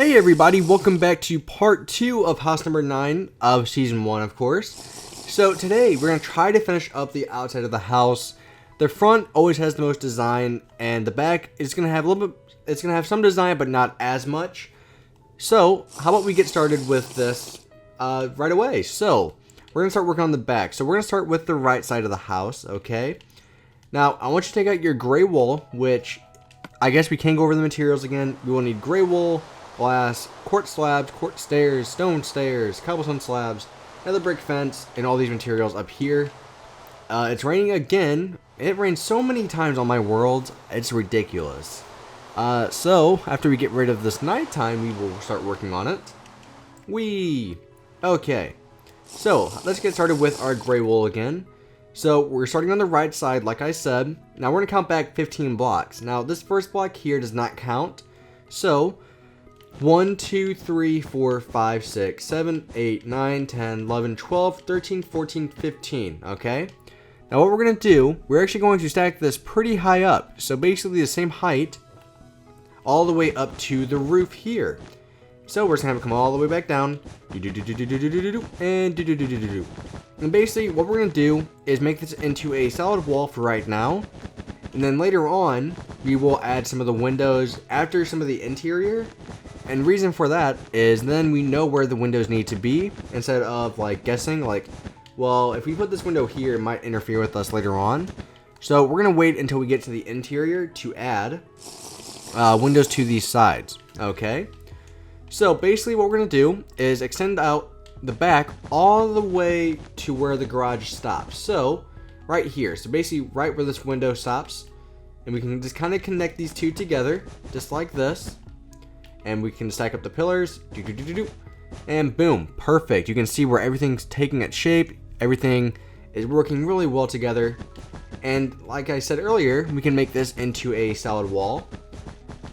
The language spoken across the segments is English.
Hey everybody, welcome back to part 2 of house number 9 of season 1, of course. So today we're going to try to finish up the outside of the house. The front always has the most design, and the back is going to have a little bit, it's going to have some design but not as much. So how about we get started with this right away. So we're going to start working on the back. So we're going to start with the right side of the house, okay? Now I want you to take out your gray wool, which I guess we can go over the materials again. We will need gray wool, glass, quartz slabs, quartz stairs, cobblestone slabs, another brick fence, and all these materials up here. It's raining again. It rains so many times on my world, it's ridiculous. So after we get rid of this nighttime, we will start working on it. Okay. So let's get started with our gray wool again. So we're starting on the right side, like I said. Now we're gonna count back 15 blocks. Now this first block here does not count. So 1, 2, 3, 4, 5, 6, 7, 8, 9, 10, 11, 12, 13, 14, 15, okay? Now what we're going to do, we're actually going to stack this pretty high up. So basically the same height all the way up to the roof here. So we're just going to have it come all the way back down. And basically what we're going to do is make this into a solid wall for right now. And then later on, we will add some of the windows after some of the interior. And reason for that is then we know where the windows need to be instead of like guessing like, well, if we put this window here, it might interfere with us later on. So we're going to wait until we get to the interior to add windows to these sides. Okay. So basically what we're going to do is extend out the back all the way to where the garage stops. So right here. So basically right where this window stops. And we can just kind of connect these two together just like this. And we can stack up the pillars, and boom, perfect. You can see where everything's taking its shape. Everything is working really well together. And like I said earlier, we can make this into a solid wall.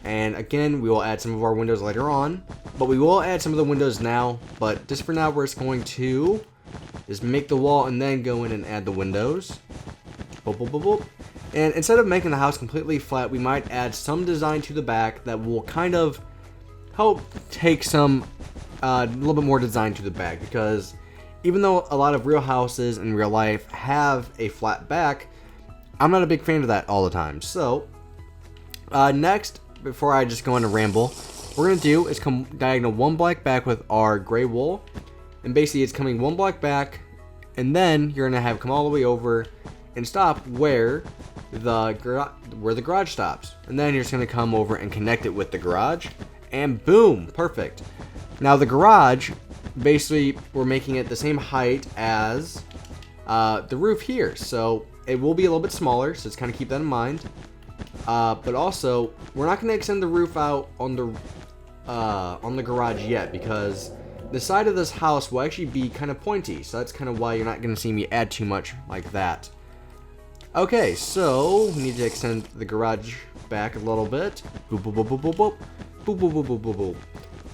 And again, we will add some of our windows later on. But we will add some of the windows now. But just for now, we're just going to just make the wall and then go in and add the windows. Boop, boop, boop, boop. And instead of making the house completely flat, we might add some design to the back that will kind of help take some a little bit more design to the back, because even though a lot of real houses in real life have a flat back, I'm not a big fan of that all the time. So next, before I just go on a ramble, what we're gonna do is come diagonal one block back with our gray wool, and basically it's coming one block back, and then you're gonna have come all the way over and stop where the garage stops, and then you're just gonna come over and connect it with the garage. And boom, perfect. Now the garage, basically we're making it the same height as the roof here. So it will be a little bit smaller, so just kind of keep that in mind. But also, we're not going to extend the roof out on the garage yet, because the side of this house will actually be kind of pointy. So that's kind of why you're not going to see me add too much like that. Okay, so we need to extend the garage back a little bit. Boop, boop, boop, boop, boop, boop. Boop, boop, boop, boop, boop, boop.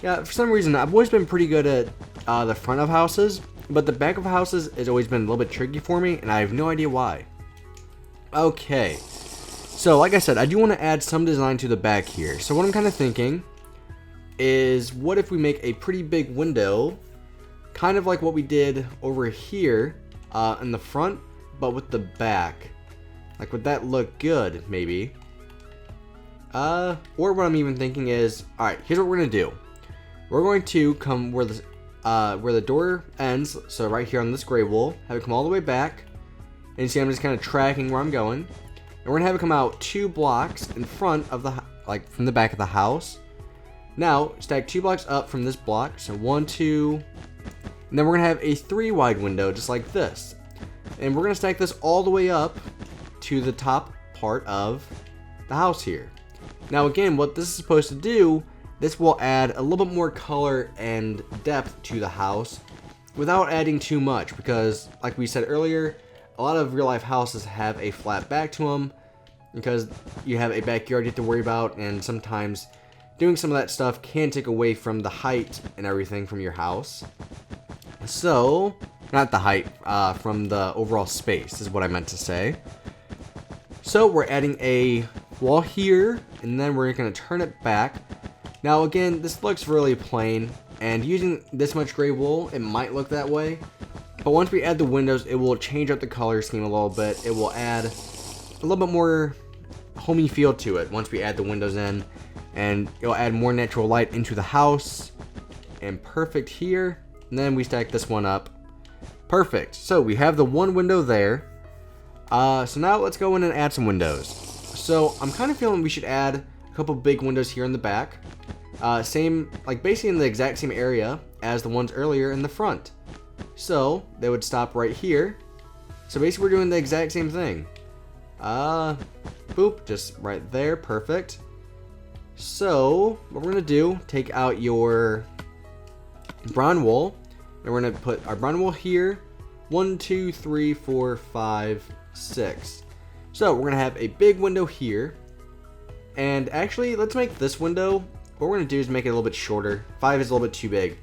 Yeah, for some reason, I've always been pretty good at the front of houses, but the back of houses has always been a little bit tricky for me, and I have no idea why. Okay, so like I said, I do want to add some design to the back here. So what I'm kind of thinking is, what if we make a pretty big window, kind of like what we did over here in the front, but with the back. Like, would that look good, maybe? Or what I'm even thinking is, alright, here's what we're gonna do. We're going to come where the door ends, so right here on this gray wool, have it come all the way back. And you see I'm just kind of tracking where I'm going. And we're gonna have it come out 2 blocks in front of the, like from the back of the house. Now, stack 2 blocks up from this block, so 1, 2, and then we're gonna have a 3 wide window, just like this. And we're gonna stack this all the way up to the top part of the house here. Now again, what this is supposed to do, this will add a little bit more color and depth to the house without adding too much, because like we said earlier, a lot of real life houses have a flat back to them because you have a backyard you have to worry about, and sometimes doing some of that stuff can take away from the height and everything from your house. So, not the height, from the overall space is what I meant to say. So we're adding a wall here, and then we're going to turn it back Now again, this looks really plain, and using this much gray wool, it might look that way. But once we add the windows, it will change up the color scheme a little bit. It will add a little bit more homey feel to it once we add the windows in. And it'll add more natural light into the house. And perfect here. And then we stack this one up. Perfect. So we have the one window there. So now let's go in and add some windows. So I'm kind of feeling we should add a couple big windows here in the back. Basically in the exact same area as the ones earlier in the front. So they would stop right here. So basically we're doing the exact same thing. Boop, just right there, perfect. So what we're gonna do, take out your brown wool, and we're gonna put our brown wool here. 1, 2, 3, 4, 5, 6. So we're gonna have a big window here. And actually, let's make this window, what we're gonna do is make it a little bit shorter. 5 is a little bit too big.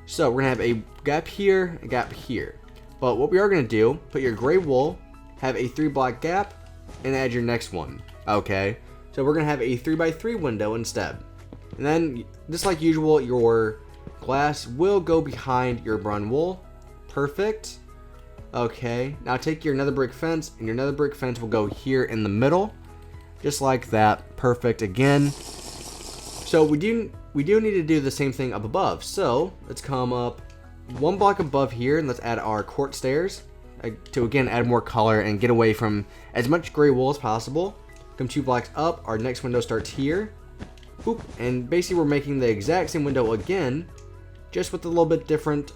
So we're gonna have a gap here, a gap here. But what we are gonna do, put your gray wool, have a 3 block gap, and add your next one. Okay, so we're gonna have a 3x3 window instead. And then, just like usual, your glass will go behind your brown wool. Perfect. Okay, now take your nether brick fence, and your nether brick fence will go here in the middle. Just like that. Perfect again. So we do need to do the same thing up above. So let's come up 1 block above here, and let's add our court stairs to again add more color and get away from as much gray wool as possible. Come 2 blocks up, our next window starts here. Boop, and basically we're making the exact same window again, just with a little bit different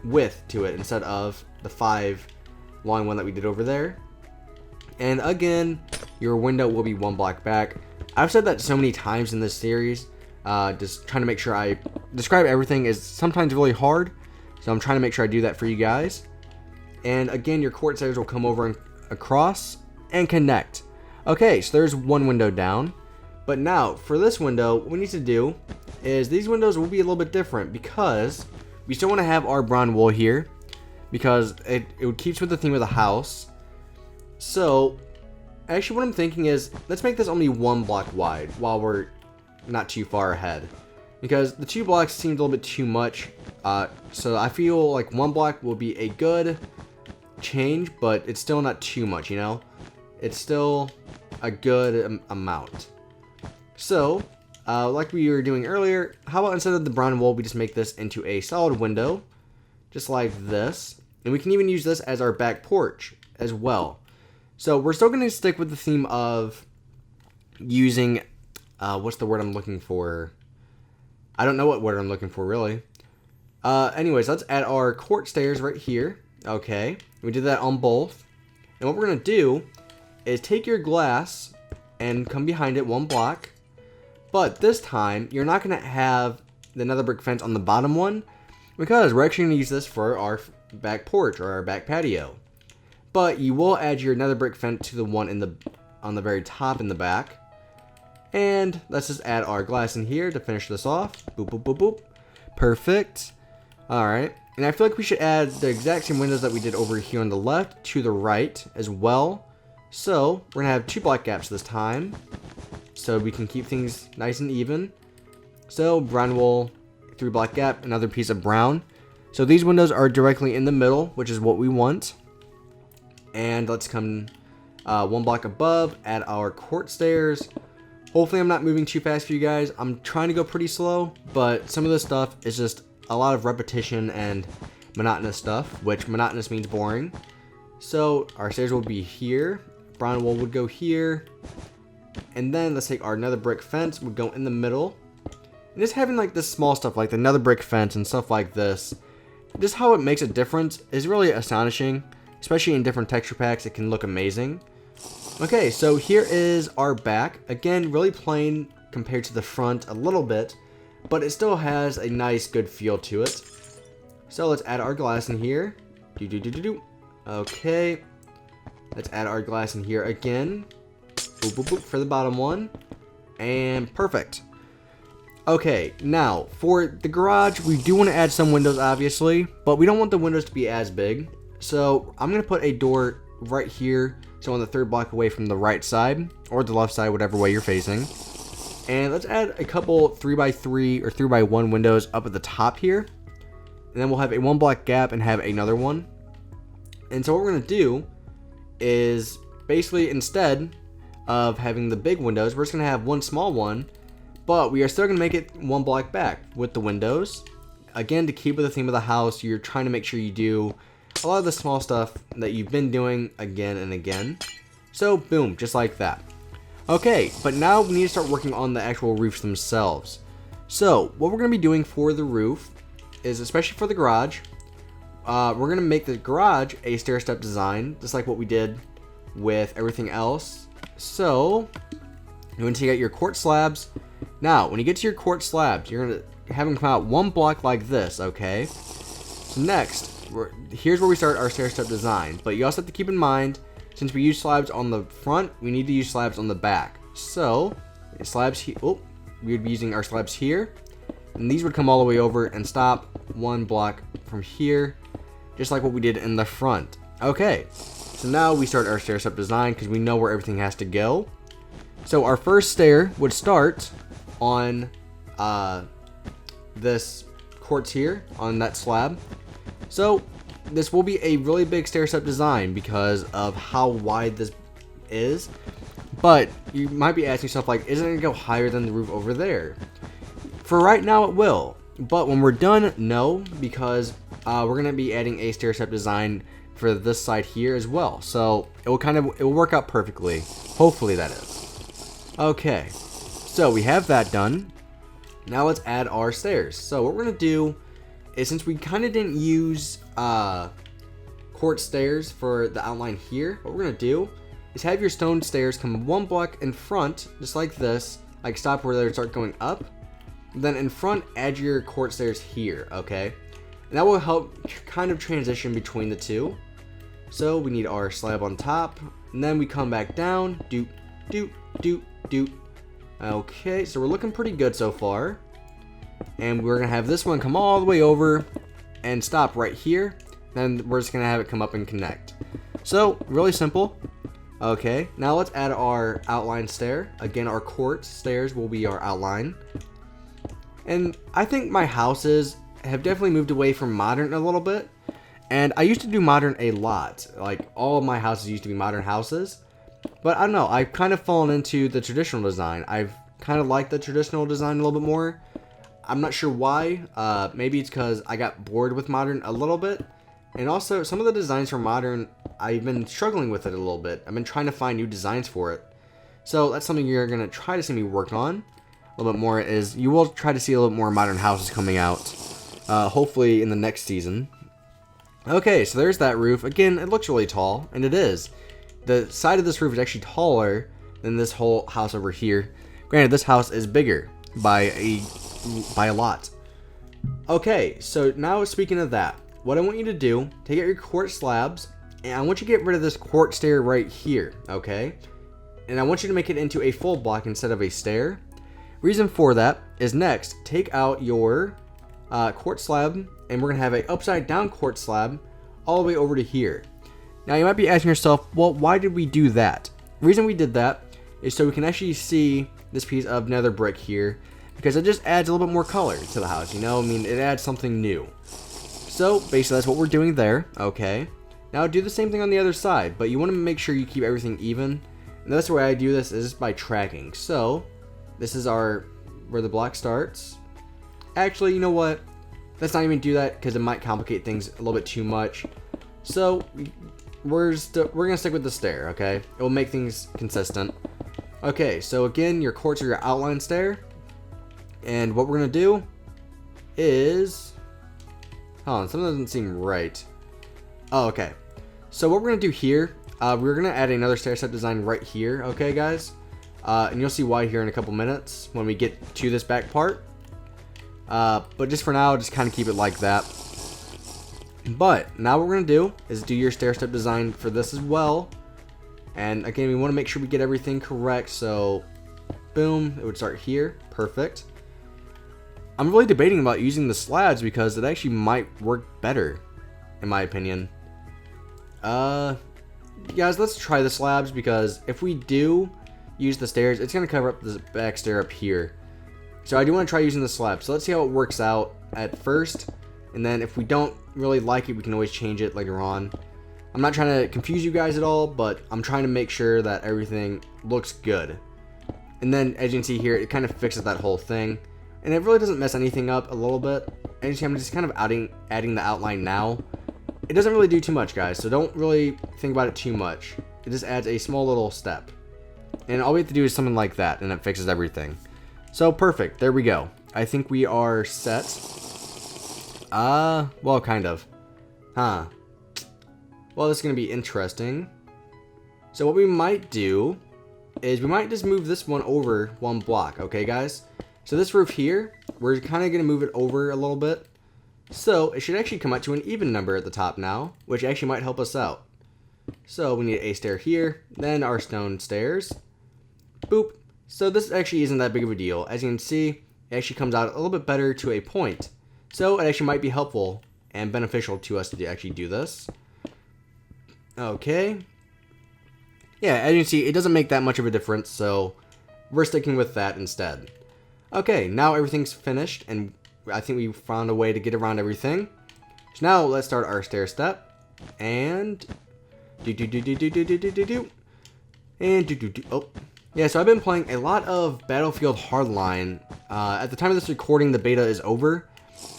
width to it instead of the 5 long one that we did over there. And again, your window will be 1 block back. I've said that so many times in this series. Just trying to make sure I describe everything is sometimes really hard. So I'm trying to make sure I do that for you guys. And again, your court stairs will come over and across and connect. Okay, so there's 1 window down. But now, for this window, what we need to do is these windows will be a little bit different because we still want to have our brown wool here because it keeps with the theme of the house. So, actually what I'm thinking is, let's make this only 1 block wide while we're not too far ahead. Because the 2 blocks seemed a little bit too much. So I feel like 1 block will be a good change, but it's still not too much, you know? It's still a good amount. So, like we were doing earlier, how about instead of the brown wool, we just make this into a solid window, just like this. And we can even use this as our back porch as well. So we're still going to stick with the theme of using, what's the word I'm looking for? I don't know what word I'm looking for, really. Anyways, let's add our court stairs right here. Okay, we did that on both. And what we're going to do is take your glass and come behind it 1 block. But this time, you're not going to have the nether brick fence on the bottom one because we're actually going to use this for our back porch or our back patio. But you will add your nether brick fence to the one on the very top in the back. And let's just add our glass in here to finish this off. Boop, boop, boop, boop. Perfect. Alright. And I feel like we should add the exact same windows that we did over here on the left to the right as well. So, we're going to have 2 block gaps this time. So we can keep things nice and even. So, brown wool, 3 block gap, another piece of brown. So these windows are directly in the middle, which is what we want. And let's come 1 block above, add our court stairs. Hopefully I'm not moving too fast for you guys. I'm trying to go pretty slow, but some of this stuff is just a lot of repetition and monotonous stuff, which monotonous means boring. So our stairs will be here, brown wool would go here, and then let's take our nether brick fence, would go in the middle. And just having like this small stuff like the nether brick fence and stuff like this, just how it makes a difference is really astonishing. Especially in different texture packs, it can look amazing. Okay, so here is our back. Again, really plain compared to the front a little bit, but it still has a nice, good feel to it. So let's add our glass in here. Okay, let's add our glass in here again. Boop, boop, boop for the bottom one. And perfect. Okay, now, for the garage, we do want to add some windows, obviously, but we don't want the windows to be as big. So I'm going to put a door right here, so on the 3rd block away from the right side, or the left side, whatever way you're facing. And let's add a couple 3x3 or 3x1 windows up at the top here. And then we'll have a 1 block gap and have another one. And so what we're going to do is basically, instead of having the big windows, we're just going to have one small one. But we are still going to make it 1 block back with the windows. Again, to keep with the theme of the house, you're trying to make sure you do a lot of the small stuff that you've been doing again and again. So boom, just like that. Okay, but now we need to start working on the actual roofs themselves. So what we're going to be doing for the roof is, especially for the garage, we're going to make the garage a stair-step design, just like what we did with everything else. So you're going to take out your quartz slabs. Now, when you get to your quartz slabs, you're going to have them come out 1 block like this, okay? So next, here's where we start our stair-step design. But you also have to keep in mind, since we use slabs on the front, we need to use slabs on the back. So, slabs here, we would be using our slabs here. And these would come all the way over and stop 1 block from here, just like what we did in the front. Okay, so now we start our stair-step design because we know where everything has to go. So our first stair would start on this quartz here, on that slab. So this will be a really big stair-step design because of how wide this is. But you might be asking yourself, like, isn't it going to go higher than the roof over there? For right now, it will. But when we're done, no, because we're going to be adding a stair-step design for this side here as well. So it will work out perfectly. Hopefully that is. Okay, so we have that done. Now let's add our stairs. So what we're going to do is, since we kind of didn't use quartz stairs for the outline here, what we're going to do is have your stone stairs come 1 block in front, just like this, like stop where they start going up. Then in front, add your quartz stairs here, okay? And that will help kind of transition between the two. So we need our slab on top, and then we come back down, doot, doot, doot, doot. Okay, so we're looking pretty good so far. And we're going to have this one come all the way over and stop right here. Then we're just going to have it come up and connect. So, really simple. Okay, now let's add our outline stair. Again, our quartz stairs will be our outline. And I think my houses have definitely moved away from modern a little bit. And I used to do modern a lot. Like, all of my houses used to be modern houses. But I don't know, I've kind of fallen into the traditional design. I've kind of liked the traditional design a little bit more. I'm not sure why. Maybe it's because I got bored with modern a little bit. And also, some of the designs for modern, I've been struggling with it a little bit. I've been trying to find new designs for it. So that's something you're going to try to see me work on a little bit more, is you will try to see a little bit more modern houses coming out. Hopefully in the next season. Okay, so there's that roof. Again, it looks really tall, and it is. The side of this roof is actually taller than this whole house over here. Granted, this house is bigger by a lot. Okay, so now speaking of that, what I want you to do, take out your quartz slabs, and I want you to get rid of this quartz stair right here, okay? And I want you to make it into a full block instead of a stair. Reason for that is, next, take out your quartz slab, and we're going to have a upside down quartz slab all the way over to here. Now you might be asking yourself, well, why did we do that? The reason we did that is so we can actually see this piece of nether brick here, because it just adds a little bit more color to the house, you know? I mean, it adds something new. So basically that's what we're doing there, okay? Now do the same thing on the other side, but you want to make sure you keep everything even. And that's the way I do this, is by tracking. So this is where the block starts. Actually, you know what? Let's not even do that because it might complicate things a little bit too much. So we're gonna stick with the stair, okay? It will make things consistent. Okay, so again, your quartz are your outline stair, and what we're gonna do is, hold on, something doesn't seem right. Oh, okay. So what we're gonna do here, we're gonna add another stair step design right here, okay, guys? And you'll see why here in a couple minutes when we get to this back part. But just for now, just kind of keep it like that. But now what we're going to do is do your stair step design for this as well. And again, we want to make sure we get everything correct. So boom, it would start here. Perfect. I'm really debating about using the slabs because it actually might work better, in my opinion. Guys, let's try the slabs, because if we do use the stairs, it's going to cover up the back stair up here. So I do want to try using the slab. So let's see how it works out at first. And then if we don't really like it, we can always change it later on. I'm not trying to confuse you guys at all, but I'm trying to make sure that everything looks good. And then as you can see here, it kind of fixes that whole thing. And it really doesn't mess anything up a little bit. As you can see, I'm just kind of adding the outline now. It doesn't really do too much, guys, so don't really think about it too much. It just adds a small little step. And all we have to do is something like that, and it fixes everything. So perfect, there we go. I think we are set. Well, kind of. Well, this is going to be interesting. So what we might do is we might just move this one over one block, okay, guys? So this roof here, we're kind of going to move it over a little bit. So it should actually come out to an even number at the top now, which actually might help us out. So we need a stair here, then our stone stairs. Boop. So this actually isn't that big of a deal. As you can see, it actually comes out a little bit better to a point. So it actually might be helpful and beneficial to us to actually do this. Okay. Yeah, as you can see, it doesn't make that much of a difference, so we're sticking with that instead. Okay, now everything's finished, and I think we found a way to get around everything. So now let's start our stair step. And oh. Yeah, so I've been playing a lot of Battlefield Hardline. At the time of this recording, the beta is over,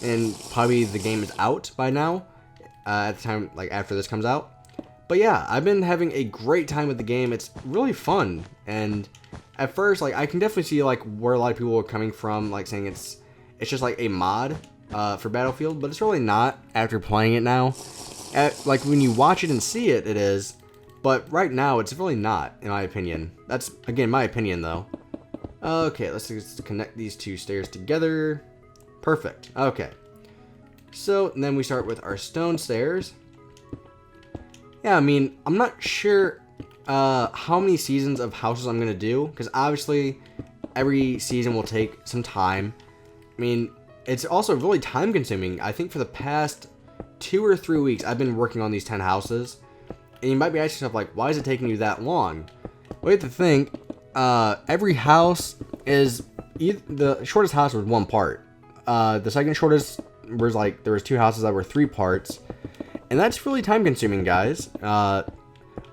and probably the game is out by now. At the time, like after this comes out. But yeah, I've been having a great time with the game. It's really fun, and at first, like I can definitely see like where a lot of people are coming from, like saying it's just like a mod for Battlefield, but it's really not after playing it now. Like when you watch it and see it, it is. But right now, it's really not, in my opinion. That's, again, my opinion, though. Okay, let's just connect these two stairs together. Perfect. Okay. So, then we start with our stone stairs. Yeah, I mean, I'm not sure how many seasons of houses I'm going to do, because obviously, every season will take some time. I mean, it's also really time-consuming. I think for the past 2 or 3 weeks, I've been working on these 10 houses. And you might be asking yourself, like, why is it taking you that long? Well, you have to think, every house is, the shortest house was 1 part. The second shortest was like, there was 2 houses that were 3 parts. And that's really time consuming, guys. Oh,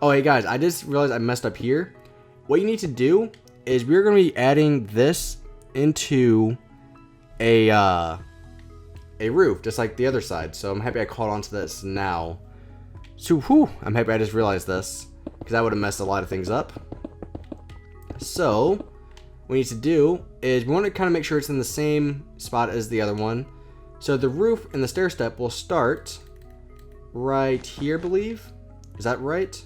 hey guys, I just realized I messed up here. What you need to do is we're going to be adding this into a roof, just like the other side. So I'm happy I caught on to this now. So, whew, I'm happy I just realized this, because that would have messed a lot of things up. So, what we need to do is we want to kind of make sure it's in the same spot as the other one. So the roof and the stair step will start right here, I believe. Is that right?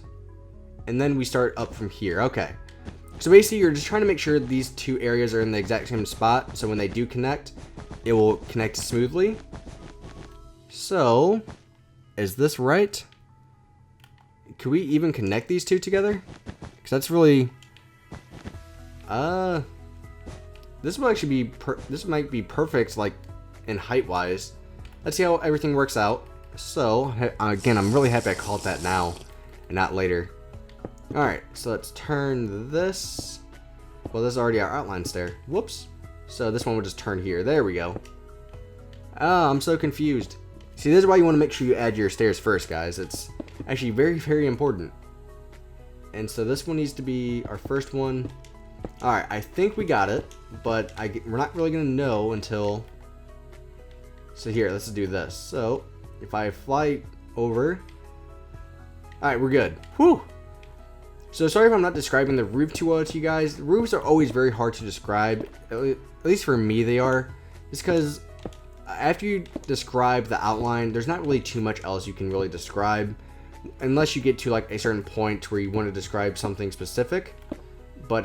And then we start up from here. Okay. So basically, you're just trying to make sure these 2 areas are in the exact same spot, so when they do connect, it will connect smoothly. So, is this right? Could we even connect these 2 together? Because that's really... This will actually be... This might be perfect, like, in height-wise. Let's see how everything works out. So, again, I'm really happy I called that now, and not later. Alright, so let's turn this... Well, this is already our outline stair. Whoops. So this one will just turn here. There we go. Oh, I'm so confused. See, this is why you want to make sure you add your stairs first, guys. It's actually very, very important. And so this one needs to be our first one. Alright, I think we got it, but we're not really going to know until... So here, let's do this. So, if I fly over... Alright, we're good. Whew! So sorry if I'm not describing the roof too well to you guys. The roofs are always very hard to describe. At least for me they are. Just because after you describe the outline, there's not really too much else you can really describe. Unless you get to like a certain point where you want to describe something specific. But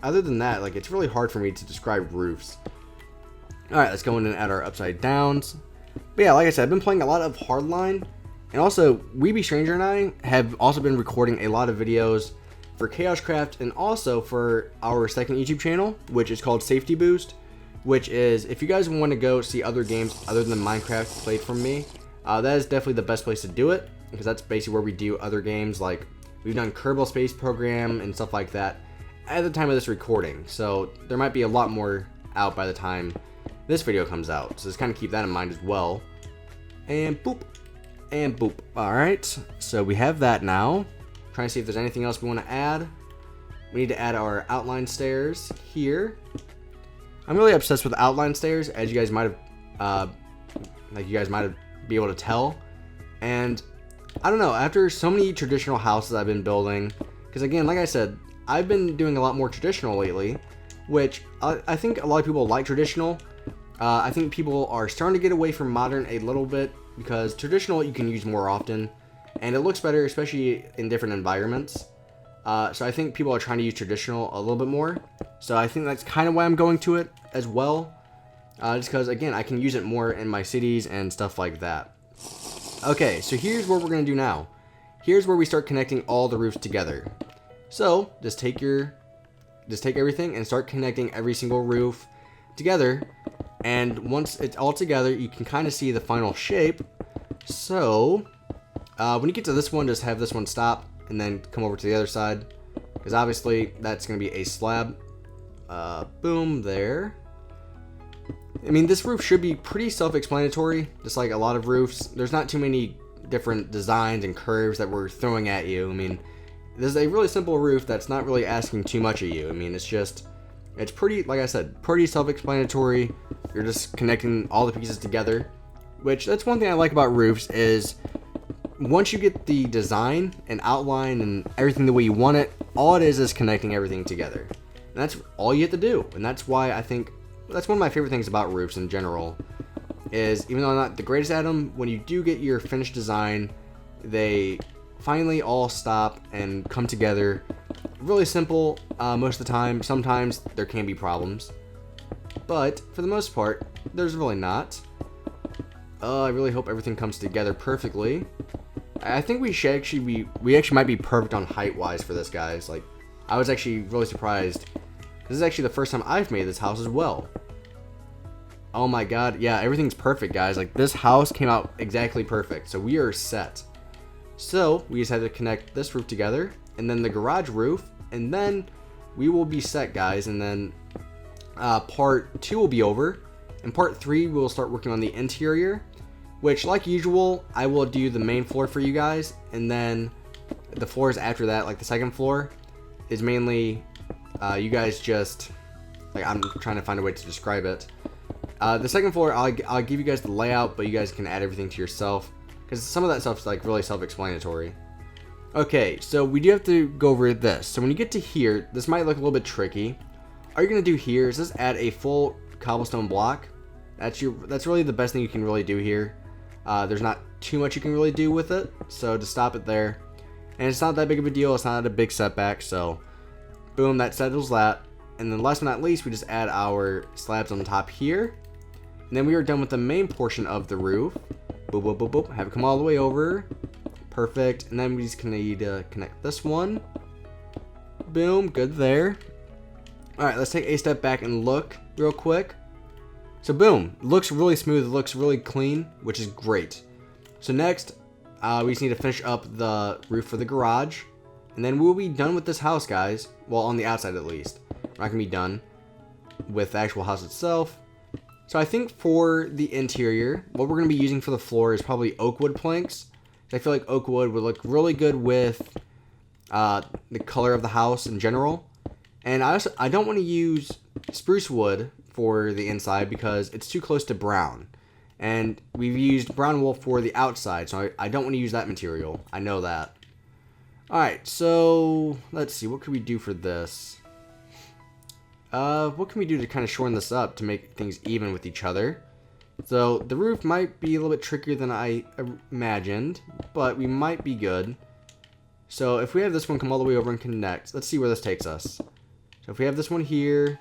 other than that, like it's really hard for me to describe roofs. Alright, let's go in and add our upside downs. But yeah, like I said, I've been playing a lot of Hardline. And also, Weeby Stranger and I have also been recording a lot of videos for Chaoscraft and also for our second YouTube channel, which is called Safety Boost. Which is, if you guys want to go see other games other than Minecraft played from me, that is definitely the best place to do it. Because that's basically where we do other games, like we've done Kerbal Space Program and stuff like that. at the time of this recording, so there might be a lot more out by the time this video comes out. So just kind of keep that in mind as well. And boop. And boop. Alright, so we have that now. Trying to see if there's anything else we want to add. We need to add our outline stairs here. I'm really obsessed with outline stairs, as you guys might have, be able to tell. And I don't know, after so many traditional houses I've been building, because again, like I said, I've been doing a lot more traditional lately, which I think a lot of people like traditional. I think people are starting to get away from modern a little bit, because traditional you can use more often, and it looks better, especially in different environments. So I think people are trying to use traditional a little bit more. So I think that's kind of why I'm going to it as well. Just because, again, I can use it more in my cities and stuff like that. Okay, so here's what we're going to do now. Here's where we start connecting all the roofs together. So just take everything and start connecting every single roof together. And once it's all together, you can kind of see the final shape. So when you get to this one, just have this one stop and then come over to the other side, because obviously that's going to be a slab. Boom, there. I mean, this roof should be pretty self-explanatory, just like a lot of roofs. There's not too many different designs and curves that we're throwing at you. I mean, this is a really simple roof that's not really asking too much of you. I mean, it's pretty, like I said, pretty self-explanatory. You're just connecting all the pieces together, which that's one thing I like about roofs is once you get the design and outline and everything the way you want it, all it is connecting everything together. And that's all you have to do. And that's why I think that's one of my favorite things about roofs in general, is even though I'm not the greatest at them, when you do get your finished design, they finally all stop and come together. Really simple most of the time. Sometimes there can be problems, but for the most part, there's really not. I really hope everything comes together perfectly. I think we actually might be perfect on height-wise for this, guys. Like, I was actually really surprised. This is actually the first time I've made this house as well. Oh my god, yeah, everything's perfect, guys. Like, this house came out exactly perfect, so we are set. So, we just had to connect this roof together, and then the garage roof, and then we will be set, guys. And then part 2 will be over, and part 3 we will start working on the interior, which, like usual, I will do the main floor for you guys, and then the floors after that, like the second floor, is mainly you guys just, like, I'm trying to find a way to describe it. The second floor, I'll give you guys the layout, but you guys can add everything to yourself, because some of that stuff's like really self-explanatory. Okay, so we do have to go over this. So when you get to here, this might look a little bit tricky. All you're gonna do here is just add a full cobblestone block. That's really the best thing you can really do here. There's not too much you can really do with it, so just stop it there. And it's not that big of a deal. It's not a big setback. So boom, that settles that. And then last but not least, we just add our slabs on top here. And then we are done with the main portion of the roof. Boop, boop, boop, boop. Have it come all the way over. Perfect. And then we just need to connect this one. Boom, good there. Alright, let's take a step back and look real quick. So boom, it looks really smooth, it looks really clean, which is great. So next, we just need to finish up the roof for the garage. And then we'll be done with this house, guys. Well, on the outside at least. We're not going to be done with the actual house itself. So I think for the interior, what we're going to be using for the floor is probably oak wood planks. I feel like oak wood would look really good with the color of the house in general. And I don't want to use spruce wood for the inside because it's too close to brown. And we've used brown wool for the outside, so I don't want to use that material. I know that. Alright, so let's see. What could we do for this? What can we do to kind of shorten this up to make things even with each other? So the roof might be a little bit trickier than I imagined, but we might be good. So if we have this one come all the way over and connect, let's see where this takes us. So if we have this one here,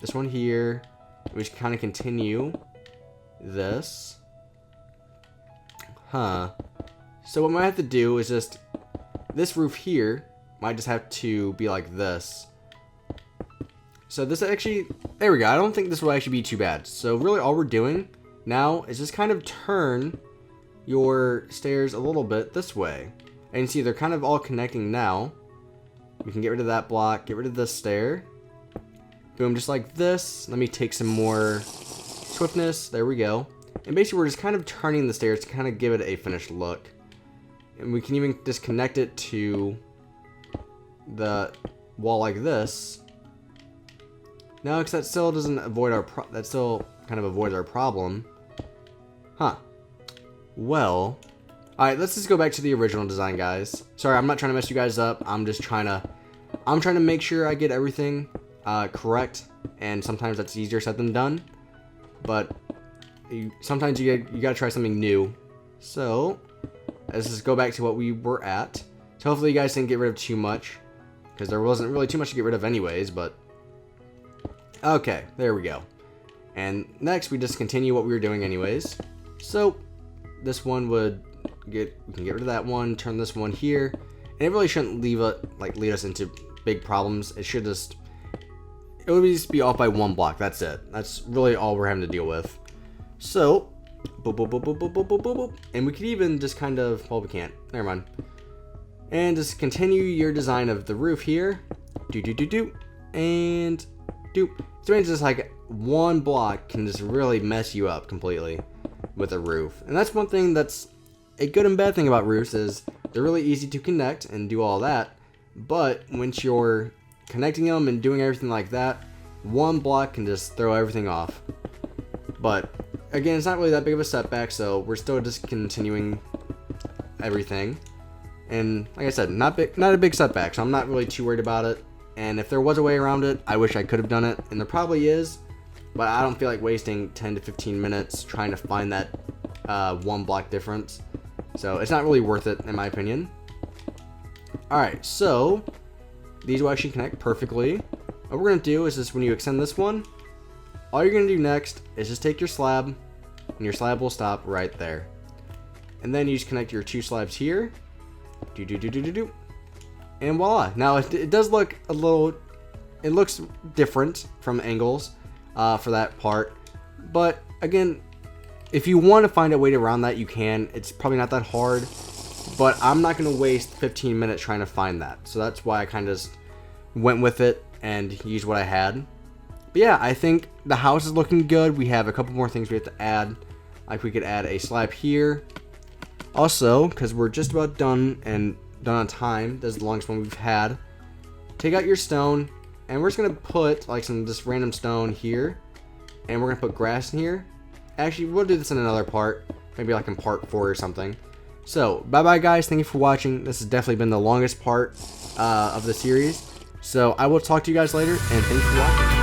we just kind of continue this. So what we might have to do is just, this roof here might just have to be like this. So this actually, there we go. I don't think this will actually be too bad. So really all we're doing now is just kind of turn your stairs a little bit this way. And you can see they're kind of all connecting now. We can get rid of that block, get rid of this stair. Boom, just like this. Let me take some more swiftness. There we go. And basically we're just kind of turning the stairs to kind of give it a finished look. And we can even just connect it to the wall like this. No, because that still doesn't avoid our that still kind of avoids our problem. Huh. Well, alright, let's just go back to the original design, guys. Sorry, I'm not trying to mess you guys up. I'm trying to make sure I get everything correct, and sometimes that's easier said than done. But sometimes you gotta try something new. So let's just go back to what we were at. So hopefully you guys didn't get rid of too much, because there wasn't really too much to get rid of anyways. But okay, there we go. And next we just continue what we were doing anyways. So this one we can get rid of that one, turn this one here, and it really shouldn't lead us into big problems. It would just be off by one block. That's it. That's really all we're having to deal with. So, boop, boop, boop, boop, boop, boop, boop, boop. And we could even just kind of, well, we can't. Never mind. And just continue your design of the roof here. And doop. So it's just like one block can just really mess you up completely with a roof. And that's one thing that's a good and bad thing about roofs, is they're really easy to connect and do all that. But once you're connecting them and doing everything like that, one block can just throw everything off. But again, it's not really that big of a setback, so we're still just continuing everything. And like I said, not a big setback, so I'm not really too worried about it. And if there was a way around it, I wish I could have done it, and there probably is, but I don't feel like wasting 10 to 15 minutes trying to find that one block difference. So it's not really worth it, in my opinion. Alright, so these will actually connect perfectly. What we're going to do is just, when you extend this one, all you're going to do next is just take your slab, and your slab will stop right there. And then you just connect your two slabs here. And voila. Now it does look a little, it looks different from angles for that part. But again, if you want to find a way around that, you can. It's probably not that hard. But I'm not going to waste 15 minutes trying to find that. So that's why I kind of just went with it and used what I had. But yeah, I think the house is looking good. We have a couple more things we have to add. Like we could add a slab here. Also, because we're just about done and done on time, this is the longest one we've had. Take out your stone, and we're just going to put like some just random stone here. And we're going to put grass in here. Actually, we'll do this in another part. Maybe like in part 4 or something. So, bye-bye guys. Thank you for watching. This has definitely been the longest part of the series. So, I will talk to you guys later, and thanks for watching.